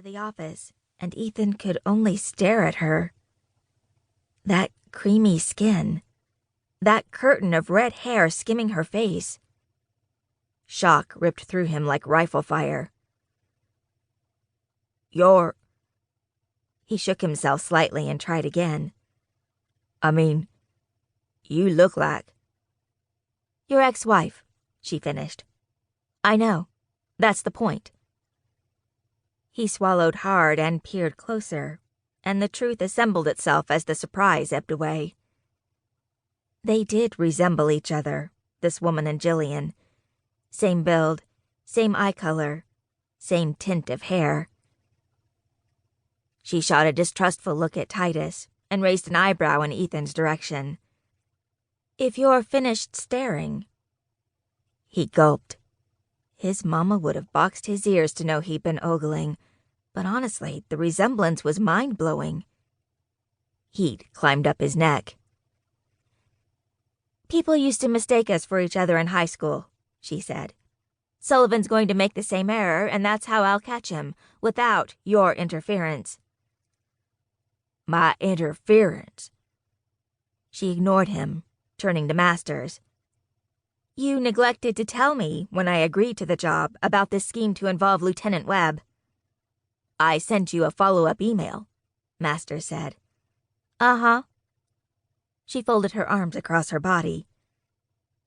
the office, and Ethan could only stare at her. That creamy skin, that curtain of red hair skimming her face. Shock ripped through him like rifle fire. You're... He shook himself slightly and tried again. I mean, you look like... Your ex-wife, she finished. I know. That's the point. He swallowed hard and peered closer, and the truth assembled itself as the surprise ebbed away. They did resemble each other, this woman and Jillian. Same build, same eye color, same tint of hair. She shot a distrustful look at Titus and raised an eyebrow in Ethan's direction. If you're finished staring... He gulped. His mama would have boxed his ears to know he'd been ogling, but honestly, the resemblance was mind-blowing. Heat climbed up his neck. People used to mistake us for each other in high school, she said. Sullivan's going to make the same error, and that's how I'll catch him, without your interference. My interference? She ignored him, turning to Masters. You neglected to tell me, when I agreed to the job, about this scheme to involve Lieutenant Webb. I sent you a follow-up email, Masters said. Uh-huh. She folded her arms across her body.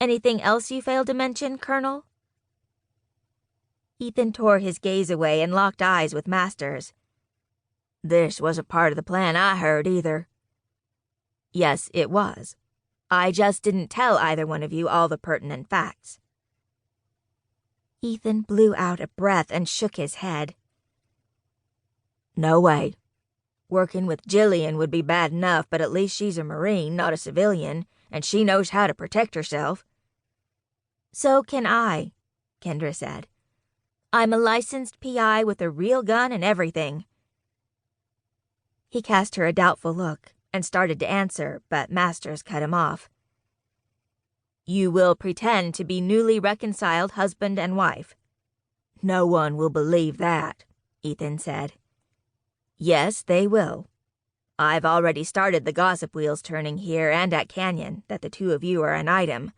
Anything else you failed to mention, Colonel? Ethan tore his gaze away and locked eyes with Masters. This wasn't part of the plan I heard either. Yes, it was. I just didn't tell either one of you all the pertinent facts. Ethan blew out a breath and shook his head. No way. Working with Jillian would be bad enough, but at least she's a Marine, not a civilian, and she knows how to protect herself. So can I, Kendra said. I'm a licensed PI with a real gun and everything. He cast her a doubtful look and started to answer, but Masters cut him off. You will pretend to be newly reconciled husband and wife. No one will believe that, Ethan said. Yes, they will. I've already started the gossip wheels turning here and at Canyon that the two of you are an item.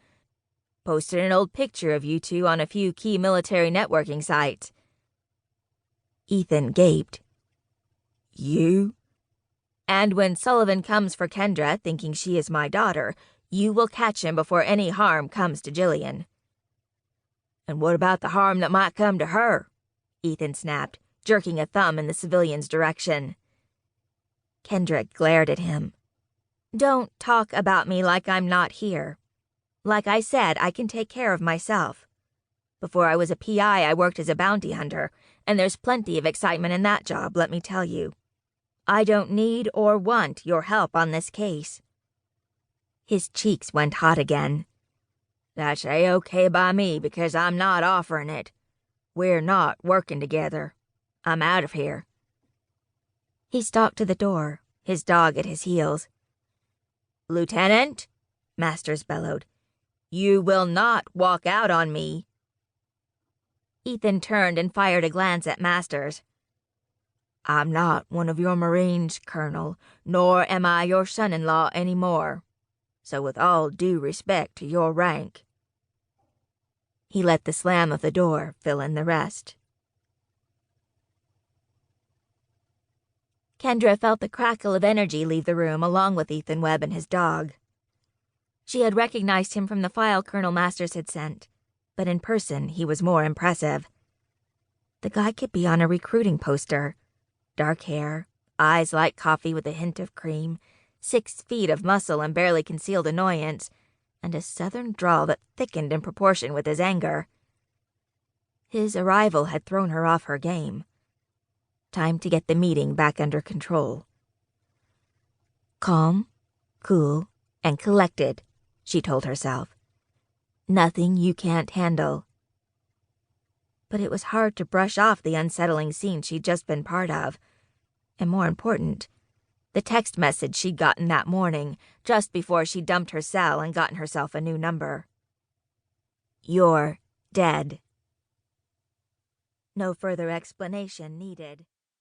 Posted an old picture of you two on a few key military networking sites. Ethan gaped. You? And when Sullivan comes for Kendra, thinking she is my daughter, you will catch him before any harm comes to Jillian. And what about the harm that might come to her? Ethan snapped, jerking a thumb in the civilian's direction. Kendra glared at him. Don't talk about me like I'm not here. Like I said, I can take care of myself. Before I was a PI, I worked as a bounty hunter, and there's plenty of excitement in that job, let me tell you. I don't need or want your help on this case. His cheeks went hot again. That's A-okay by me because I'm not offering it. We're not working together. I'm out of here. He stalked to the door, his dog at his heels. Lieutenant, Masters bellowed, you will not walk out on me. Ethan turned and fired a glance at Masters. I'm not one of your Marines, Colonel, nor am I your son-in-law anymore. So with all due respect to your rank. He let the slam of the door fill in the rest. Kendra felt the crackle of energy leave the room along with Ethan Webb and his dog. She had recognized him from the file Colonel Masters had sent, but in person he was more impressive. The guy could be on a recruiting poster. Dark hair, eyes like coffee with a hint of cream, 6 feet of muscle and barely concealed annoyance, and a southern drawl that thickened in proportion with his anger. His arrival had thrown her off her game. Time to get the meeting back under control. Calm, cool, and collected, she told herself. Nothing you can't handle. But it was hard to brush off the unsettling scene she'd just been part of. And more important, the text message she'd gotten that morning, just before she dumped her cell and gotten herself a new number. You're dead. No further explanation needed.